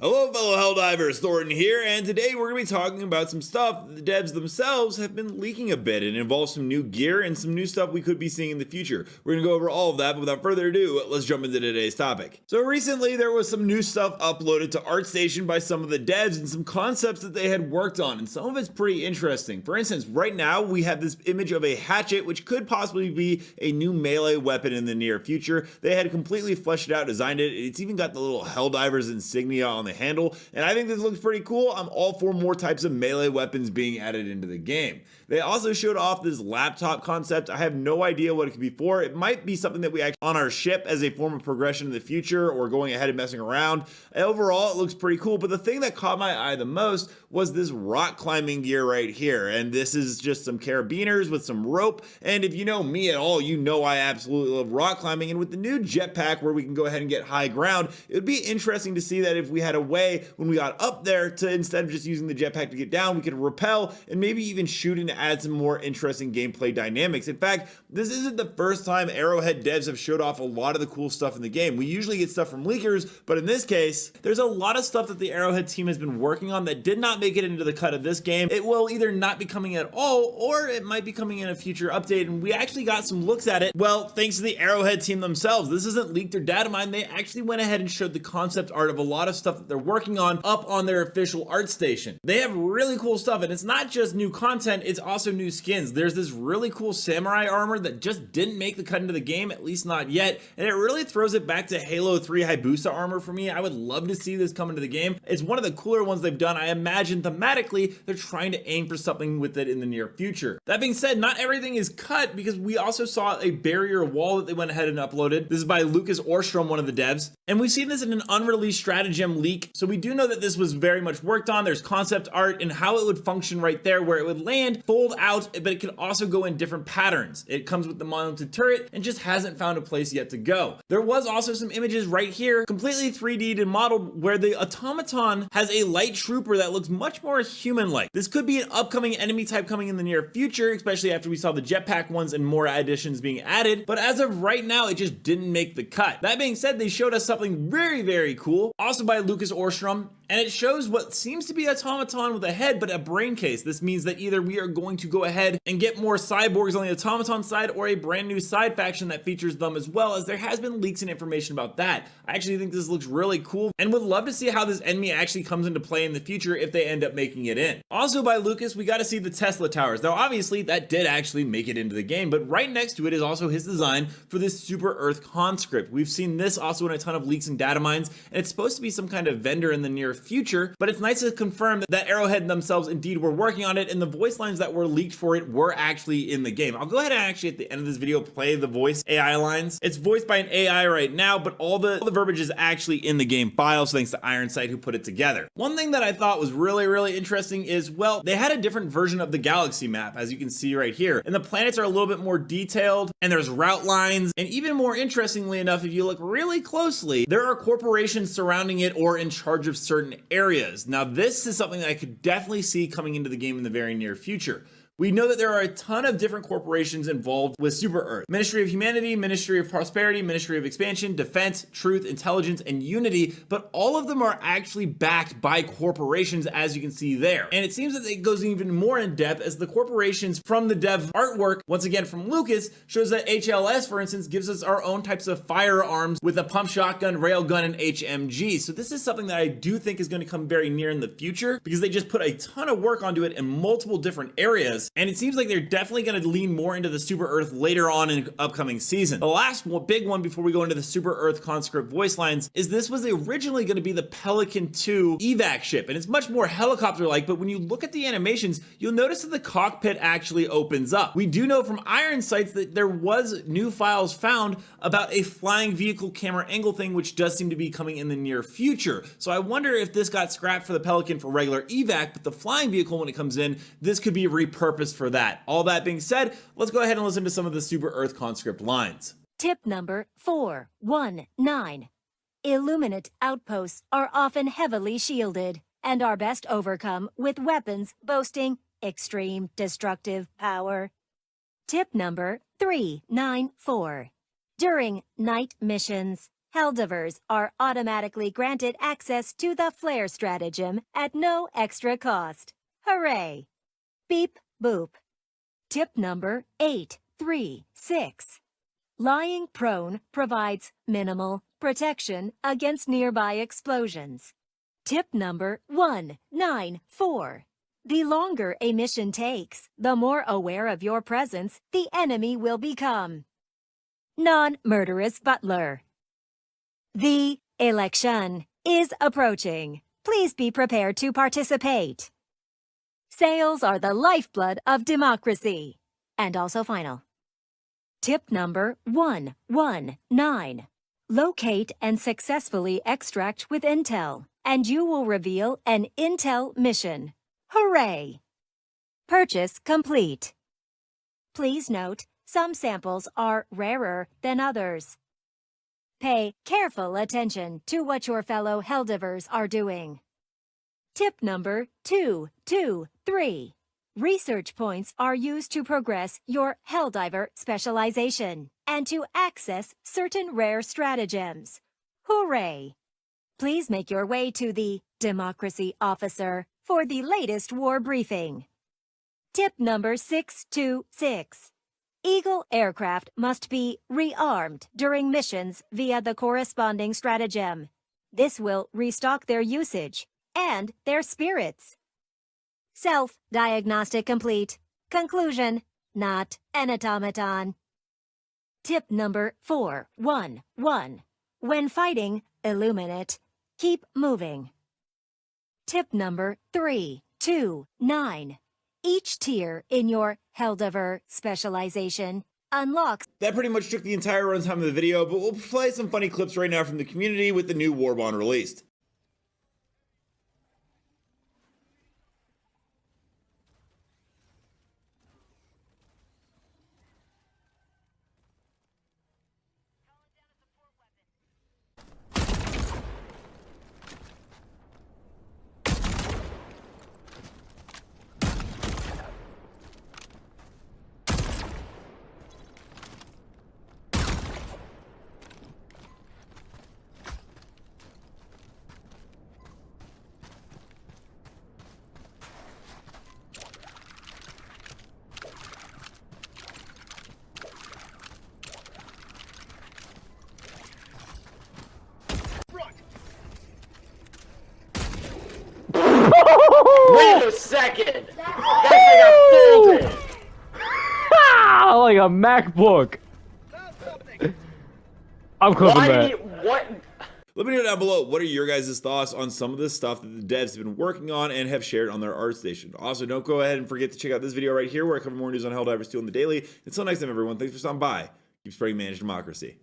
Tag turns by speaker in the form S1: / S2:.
S1: Hello fellow Helldivers, Thornton here, and today we're going to be talking about some stuff that the devs themselves have been leaking a bit. It involves some new gear and some new stuff we could be seeing in the future. We're going to go over all of that, but without further ado, let's jump into today's topic. So recently there was some new stuff uploaded to ArtStation by some of the devs and some concepts that they had worked on, and some of it's pretty interesting. For instance, right now we have this image of a hatchet, which could possibly be a new melee weapon in the near future. They had completely fleshed it out, designed it. It's even got the little Helldivers insignia on the handle, and I think this looks pretty cool. I'm all for more types of melee weapons being added into the game. They also showed off this laptop concept. I have no idea what it could be for. It might be something that we actually on our ship as a form of progression in the future, or going ahead and messing around. Overall, it looks pretty cool, but the thing that caught my eye the most was this rock climbing gear right here, and this is just some carabiners with some rope. And if you know me at all, you know I absolutely love rock climbing, and with the new jetpack where we can go ahead and get high ground, it would be interesting to see that if we had a way when we got up there to, instead of just using the jetpack to get down, we could rappel and maybe even shoot and add some more interesting gameplay dynamics. In fact, this isn't the first time Arrowhead devs have showed off a lot of the cool stuff in the game. We usually get stuff from leakers, but in this case, there's a lot of stuff that the Arrowhead team has been working on that did not make it into the cut of this game. It will either not be coming at all, or it might be coming in a future update, and we actually got some looks at it. Well, thanks to the Arrowhead team themselves. This isn't leaked or data mined. They actually went ahead and showed the concept art of a lot of stuff that they're working on up on their official ArtStation. They have really cool stuff, and it's not just new content, it's also new skins. There's this really cool samurai armor that just didn't make the cut into the game, at least not yet, and it really throws it back to Halo 3 Hayabusa armor for me. I would love to see this come into the game. It's one of the cooler ones they've done. I imagine thematically they're trying to aim for something with it in the near future. That being said, not everything is cut, because we also saw a barrier wall that they went ahead and uploaded. This is by Lucas Orstrom, one of the devs, and we've seen this in an unreleased stratagem leak, so we do know that this was very much worked on. There's concept art and how it would function right there, where it would land, fold out, but it could also go in different patterns. It comes with the mounted turret and just hasn't found a place yet to go. There was also some images right here, completely 3D'd and modeled, where the automaton has a light trooper that looks much more human-like. This could be an upcoming enemy type coming in the near future, especially after we saw the jetpack ones and more additions being added, but as of right now, it just didn't make the cut. That being said, they showed us something very, very cool, also by Lucas Orstrom, and it shows what seems to be an automaton with a head but a brain case. This means that either we are going to go ahead and get more cyborgs on the automaton side, or a brand new side faction that features them as well, as there has been leaks and information about that. I actually think this looks really cool and would love to see how this enemy actually comes into play in the future if they end up making it in. Also by Lucas, we got to see the Tesla towers. Now obviously that did actually make it into the game, but right next to it is also his design for this Super Earth conscript. We've seen this also in a ton of leaks and data mines, and it's supposed to be some kind of vendor in the near future, but it's nice to confirm that Arrowhead themselves indeed were working on it, and the voice lines that were leaked for it were actually in the game. I'll go ahead and actually at the end of this video play the voice AI lines. It's voiced by an AI right now, but all the verbiage is actually in the game file, so thanks to Ironside who put it together. One thing that I thought was really interesting is, well, they had a different version of the galaxy map, as you can see right here, and the planets are a little bit more detailed, and there's route lines, and even more interestingly enough, if you look really closely, there are corporations surrounding it or in charge of certain areas. Now this is something that I could definitely see coming into the game in the very near future. We know that there are a ton of different corporations involved with Super Earth. Ministry of Humanity, Ministry of Prosperity, Ministry of Expansion, Defense, Truth, Intelligence, and Unity, but all of them are actually backed by corporations, as you can see there. And it seems that it goes even more in depth, as the corporations from the dev artwork, once again from Lucas, shows that HLS, for instance, gives us our own types of firearms with a pump shotgun, railgun, and HMG. So this is something that I do think is going to come very near in the future, because they just put a ton of work onto it in multiple different areas. And it seems like they're definitely going to lean more into the Super Earth later on in upcoming season. The last big one before we go into the Super Earth conscript voice lines is this was originally going to be the Pelican 2 evac ship, and it's much more helicopter-like, but when you look at the animations, you'll notice that the cockpit actually opens up. We do know from Iron Sights that there was new files found about a flying vehicle camera angle thing, which does seem to be coming in the near future. So I wonder if this got scrapped for the Pelican for regular evac, but the flying vehicle, when it comes in, this could be repurposed for that. All that being said, let's go ahead and listen to some of the Super Earth conscript lines.
S2: Tip number 419. Illuminate outposts are often heavily shielded and are best overcome with weapons boasting extreme destructive power. Tip number 394. During night missions, Helldivers are automatically granted access to the Flare stratagem at no extra cost. Hooray! Beep boop. Tip number 836. Lying prone provides minimal protection against nearby explosions. Tip number 194. The longer a mission takes, the more aware of your presence the enemy will become. Non-murderous butler. The election is approaching. Please be prepared to participate. Sales are the lifeblood of democracy. And also final. Tip number 119. Locate and successfully extract with Intel, and you will reveal an Intel mission. Hooray! Purchase complete. Please note, some samples are rarer than others. Pay careful attention to what your fellow Helldivers are doing. Tip number 223. Research points are used to progress your Helldiver specialization and to access certain rare stratagems. Hooray! Please make your way to the Democracy Officer for the latest war briefing. Tip number 626. Eagle aircraft must be rearmed during missions via the corresponding stratagem. This will restock their usage and their spirits. Self-diagnostic complete. Conclusion, not an automaton. Tip number 411. When fighting, illuminate. Keep moving. Tip number 329. Each tier in your Helldiver specialization unlocks.
S1: That pretty much took the entire runtime of the video, but we'll play some funny clips right now from the community with the new War Bond released.
S3: Wait a second! That thing got folded!
S4: Like a MacBook. I'm clicking
S3: Why
S4: that.
S3: did he, what?
S1: Let me know down below, what are your guys' thoughts on some of the stuff that the devs have been working on and have shared on their ArtStation. Also, don't go ahead and forget to check out this video right here where I cover more news on Helldivers 2 on the daily. Until next time, everyone, thanks for stopping by. Keep spreading managed democracy.